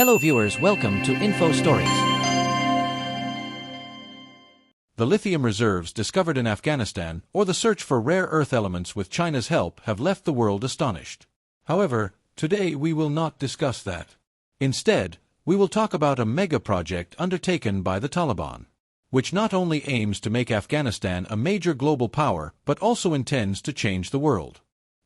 Hello viewers, welcome to Info Stories. The lithium reserves discovered in Afghanistan, or the search for rare earth elements with China's help, have left the world astonished. However, today we will not discuss that. Instead, we will talk about a mega-project undertaken by the Taliban, which not only aims to make Afghanistan a major global power but also intends to change the world.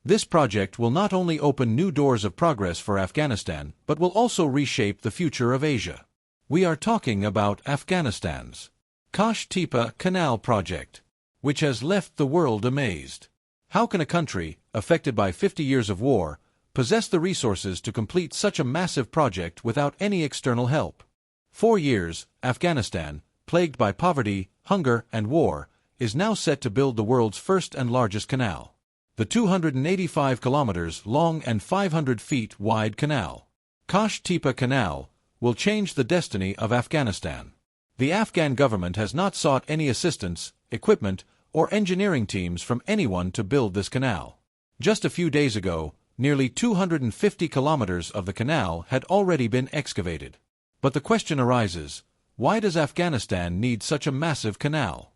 This project will not only open new doors of progress for Afghanistan, but will also reshape the future of Asia. We are talking about Afghanistan's Qosh Tepa canal project, which has left the world amazed. How can a country, affected by 50 years of war, possess the resources to complete such a massive project without any external help? 4 years, Afghanistan, plagued by poverty, hunger, and war, is now set to build the world's first and largest canal. The 285 kilometers long and 500 feet wide canal, Qosh Tepa Canal, will change the destiny of Afghanistan. The Afghan government has not sought any assistance, equipment, or engineering teams from anyone to build this canal. Just a few days ago, nearly 250 kilometers of the canal had already been excavated. But the question arises, why does Afghanistan need such a massive canal?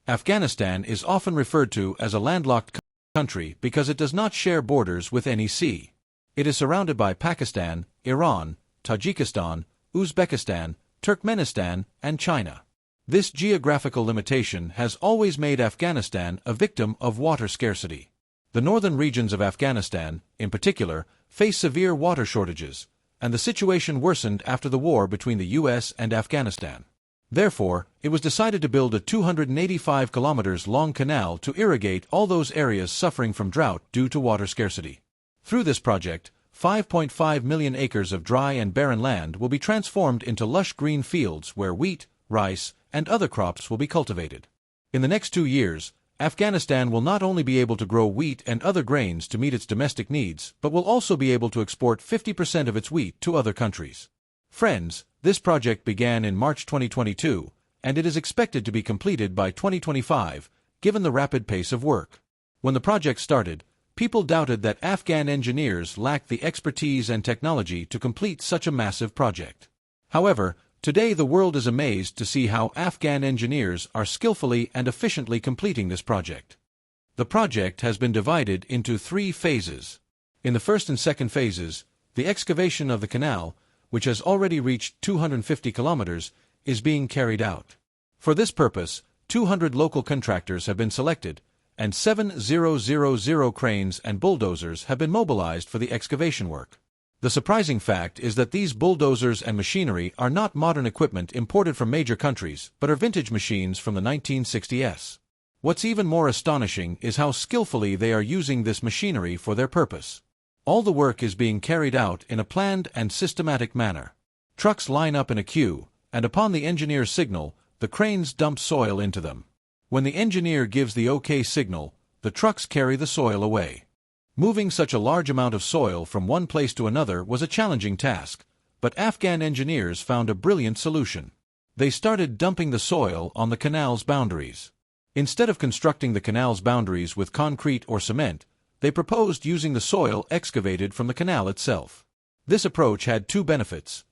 Afghanistan is often referred to as a landlocked country because it does not share borders with any sea. It is surrounded by Pakistan, Iran, Tajikistan, Uzbekistan, Turkmenistan, and China. This geographical limitation has always made Afghanistan a victim of water scarcity. The northern regions of Afghanistan, in particular, face severe water shortages, and the situation worsened after the war between the US and Afghanistan. Therefore, it was decided to build a 285 kilometers long canal to irrigate all those areas suffering from drought due to water scarcity. Through this project, 5.5 million acres of dry and barren land will be transformed into lush green fields where wheat, rice, and other crops will be cultivated. In the next 2 years, Afghanistan will not only be able to grow wheat and other grains to meet its domestic needs, but will also be able to export 50% of its wheat to other countries. Friends, this project began in March 2022, and it is expected to be completed by 2025, given the rapid pace of work. When the project started, people doubted that Afghan engineers lacked the expertise and technology to complete such a massive project. However, today the world is amazed to see how Afghan engineers are skillfully and efficiently completing this project. The project has been divided into 3 phases. In the first and second phases, the excavation of the canal, which has already reached 250 kilometers, is being carried out. For this purpose, 200 local contractors have been selected, and 7,000 cranes and bulldozers have been mobilized for the excavation work. The surprising fact is that these bulldozers and machinery are not modern equipment imported from major countries, but are vintage machines from the 1960s. What's even more astonishing is how skillfully they are using this machinery for their purpose. All the work is being carried out in a planned and systematic manner. Trucks line up in a queue, and upon the engineer's signal, the cranes dump soil into them. When the engineer gives the OK signal, the trucks carry the soil away. Moving such a large amount of soil from one place to another was a challenging task, but Afghan engineers found a brilliant solution. They started dumping the soil on the canal's boundaries. Instead of constructing the canal's boundaries with concrete or cement, they proposed using the soil excavated from the canal itself. This approach had 2 benefits.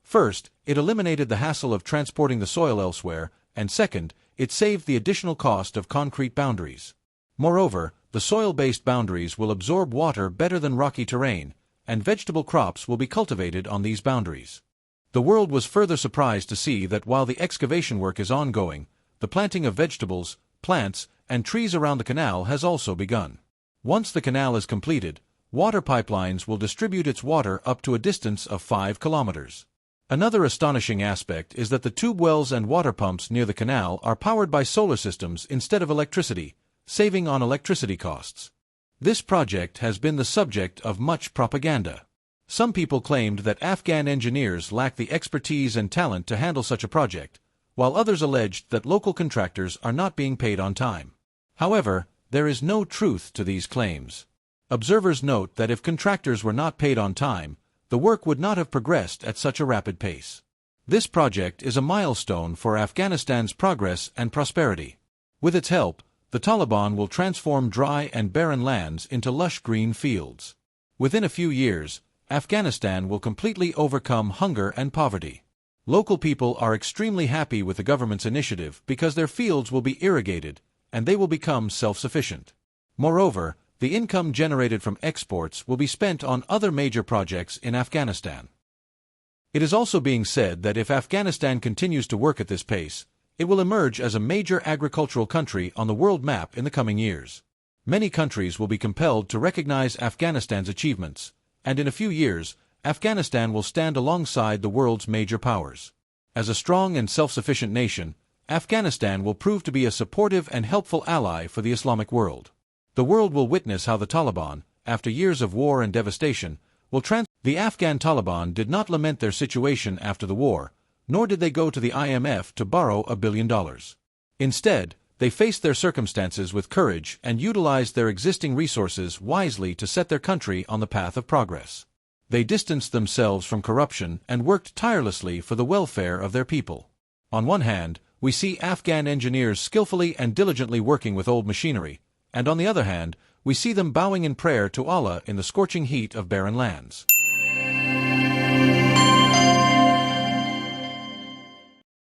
First, it eliminated the hassle of transporting the soil elsewhere, and second, it saved the additional cost of concrete boundaries. Moreover, the soil-based boundaries will absorb water better than rocky terrain, and vegetable crops will be cultivated on these boundaries. The world was further surprised to see that while the excavation work is ongoing, the planting of vegetables, plants, and trees around the canal has also begun. Once the canal is completed, water pipelines will distribute its water up to a distance of 5 kilometers. Another astonishing aspect is that the tube wells and water pumps near the canal are powered by solar systems instead of electricity, saving on electricity costs. This project has been the subject of much propaganda. Some people claimed that Afghan engineers lack the expertise and talent to handle such a project, while others alleged that local contractors are not being paid on time. However, there is no truth to these claims. Observers note that if contractors were not paid on time, the work would not have progressed at such a rapid pace. This project is a milestone for Afghanistan's progress and prosperity. With its help, the Taliban will transform dry and barren lands into lush green fields. Within a few years, Afghanistan will completely overcome hunger and poverty. Local people are extremely happy with the government's initiative because their fields will be irrigated, and they will become self-sufficient. Moreover, the income generated from exports will be spent on other major projects in Afghanistan. It is also being said that if Afghanistan continues to work at this pace, it will emerge as a major agricultural country on the world map in the coming years. Many countries will be compelled to recognize Afghanistan's achievements, and in a few years, Afghanistan will stand alongside the world's major powers. As a strong and self-sufficient nation, Afghanistan will prove to be a supportive and helpful ally for the Islamic world. The world will witness how the Taliban, after years of war and devastation, will The Afghan Taliban did not lament their situation after the war, nor did they go to the IMF to borrow $1 billion. Instead, they faced their circumstances with courage and utilized their existing resources wisely to set their country on the path of progress. They distanced themselves from corruption and worked tirelessly for the welfare of their people. On one hand, we see Afghan engineers skillfully and diligently working with old machinery, and on the other hand, we see them bowing in prayer to Allah in the scorching heat of barren lands.